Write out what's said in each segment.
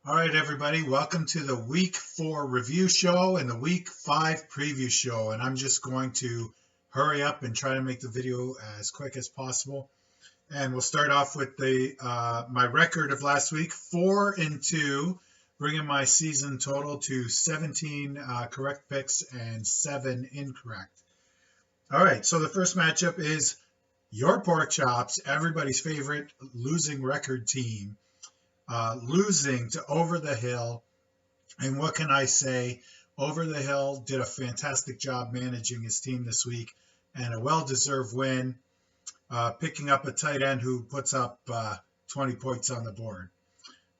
All right, everybody, welcome to the week 4 review show and the week 5 preview show. And I'm just going to hurry up and try to make the video as quick as possible. And we'll start off with my record of last week, 4-2, bringing my season total to 17 correct picks and 7 incorrect. All right, so the first matchup is your Pork Chops, everybody's favorite losing record team. Losing to Over the Hill. And what can I say? Over the Hill did a fantastic job managing his team this week and a well-deserved win, picking up a tight end who puts up 20 points on the board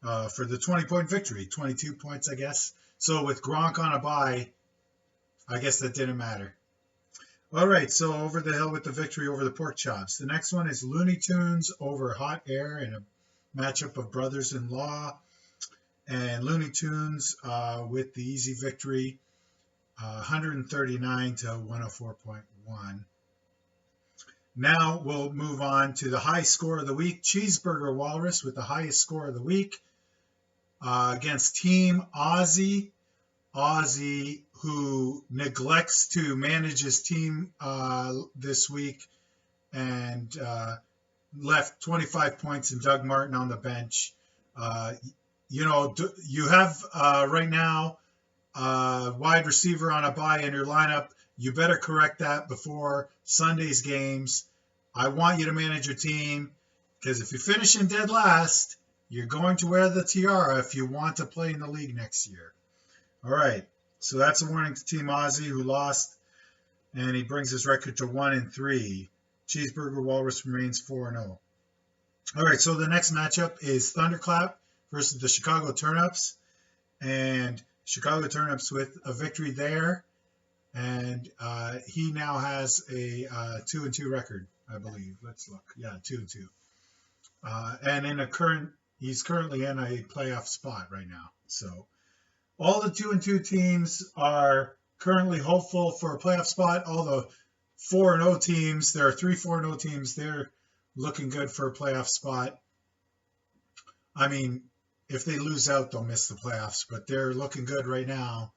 for the 20-point victory, 22 points, I guess. So with Gronk on a bye, I guess that didn't matter. All right, so Over the Hill with the victory over the Pork Chops. The next one is Looney Tunes over Hot Air in a matchup of brothers-in-law, and Looney Tunes with the easy victory, 139 to 104.1. Now we'll move on to the high score of the week. Cheeseburger Walrus with the highest score of the week against Team Aussie. Aussie, who neglects to manage his team this week and left 25 points and Doug Martin on the bench. You have right now wide receiver on a bye in your lineup. You better correct that before Sunday's games. I want you to manage your team because if you finish in dead last, you're going to wear the tiara if you want to play in the league next year. All right, so that's a warning to Team Aussie, who lost, and he brings his record to 1-3. Cheeseburger Walrus remains 4-0. All right, so the next matchup is Thunderclap versus the Chicago Turnips, and Chicago Turnips with a victory there, and he now has a 2-2 record, I believe. Let's look. Yeah, 2-2. And he's currently in a playoff spot right now. So all the 2-2 teams are currently hopeful for a playoff spot. All the 4-0 teams, there are 3 4-0 teams, they're looking good for a playoff spot. I mean, if they lose out, they'll miss the playoffs, but they're looking good right now.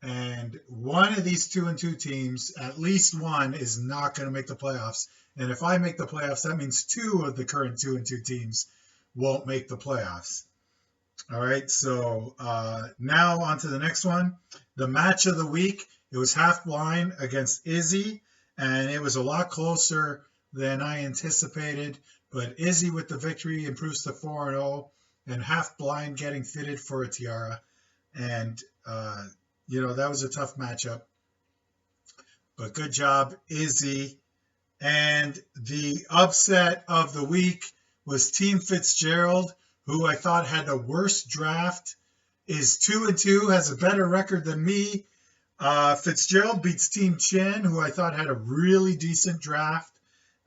And one of these 2-2 teams, at least one, is not going to make the playoffs. And if I make the playoffs, that means 2 of the current 2-2 teams won't make the playoffs. All right, so now on to the next one. The match of the week, it was Half Blind against Izzy, and it was a lot closer than I anticipated. But Izzy with the victory improves to 4-0, and Half Blind getting fitted for a tiara. And, that was a tough matchup. But good job, Izzy. And the upset of the week was Team Fitzgerald, who I thought had the worst draft, is 2-2, has a better record than me. Fitzgerald beats Team Chin, who I thought had a really decent draft.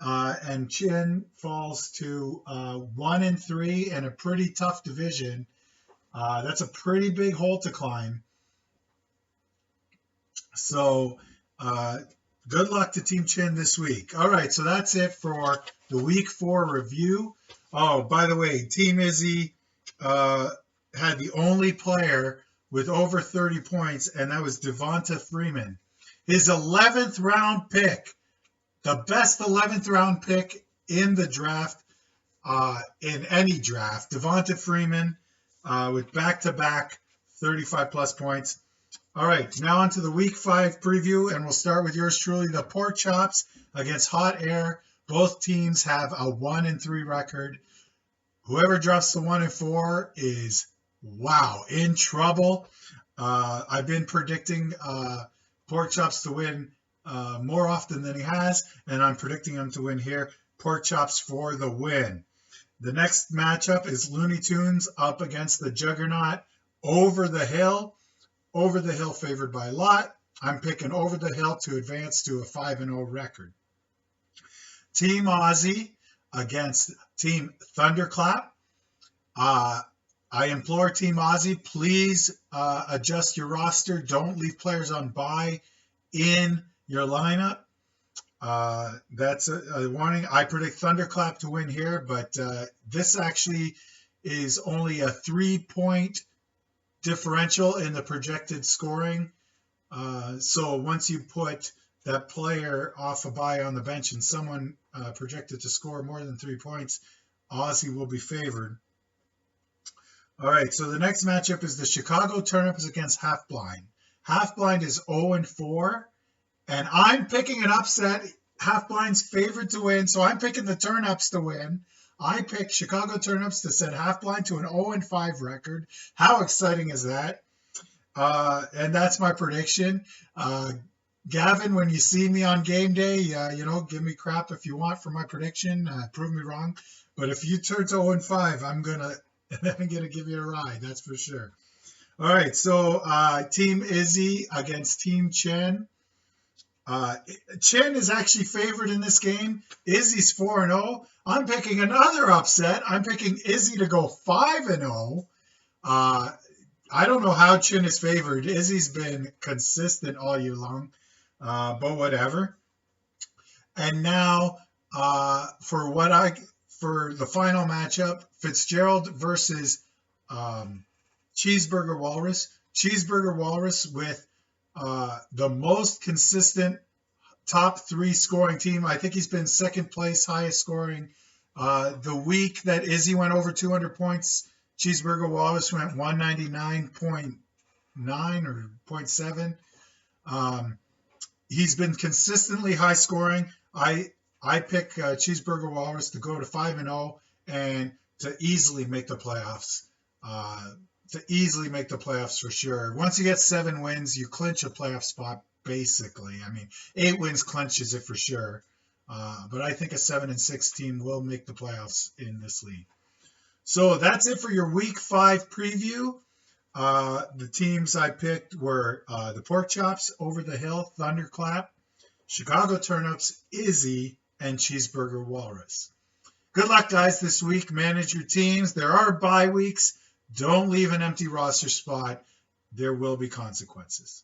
And Chin falls to 1-3 in a pretty tough division. That's a pretty big hole to climb. So good luck to Team Chin this week. All right, so that's it for the week 4 review. Oh, by the way, Team Izzy had the only player with over 30 points, and that was Devonta Freeman. His 11th round pick, the best 11th round pick in the draft, in any draft. Devonta Freeman with back-to-back 35-plus points. All right, now on to the week 5 preview, and we'll start with yours truly, the Pork Chops against Hot Air. Both teams have a 1-3 record. Whoever drops the 1-4 is, in trouble. I've been predicting Pork Chops to win more often than he has, and I'm predicting him to win here. Pork Chops for the win. The next matchup is Looney Tunes up against the Juggernaut Over the Hill. Over the Hill favored by a lot. I'm picking Over the Hill to advance to a 5-0 record. Team Aussie against Team Thunderclap. I implore Team Aussie, please adjust your roster. Don't leave players on bye in your lineup. That's a warning. I predict Thunderclap to win here, but this actually is only a 3-point differential in the projected scoring. So once you put that player off a bye on the bench and someone projected to score more than 3 points, Aussie will be favored. All right, so the next matchup is the Chicago Turnips against Half Blind. Half Blind is 0-4, and I'm picking an upset. Half Blind's favored to win, so I'm picking the Turnips to win. I picked Chicago Turnips to send Half Blind to an 0-5 record. How exciting is that? And that's my prediction. Gavin, when you see me on game day, give me crap if you want for my prediction. Prove me wrong. But if you turn to 0-5, I'm gonna give you a ride. That's for sure. All right, so Team Izzy against Team Chen. Chen is actually favored in this game. Izzy's 4-0. I'm picking another upset. I'm picking Izzy to go 5-0. I don't know how Chen is favored. Izzy's been consistent all year long, but whatever. And now for the final matchup, Fitzgerald versus Cheeseburger Walrus. Cheeseburger Walrus with the most consistent top 3 scoring team. I think he's been second place, highest scoring. The week that Izzy went over 200 points, Cheeseburger Walrus went 199.9 or 0.7. He's been consistently high scoring. I pick Cheeseburger Walrus to go to 5-0 and to easily make the playoffs. For sure. Once you get 7 wins, you clinch a playoff spot, basically. I mean, 8 wins clinches it for sure. But I think a 7-6 team will make the playoffs in this league. So that's it for your week 5 preview. The teams I picked were the Pork Chops, Over the Hill, Thunderclap, Chicago Turnips, Izzy, and Cheeseburger Walrus. Good luck, guys, this week. Manage your teams. There are bye weeks. Don't leave an empty roster spot. There will be consequences.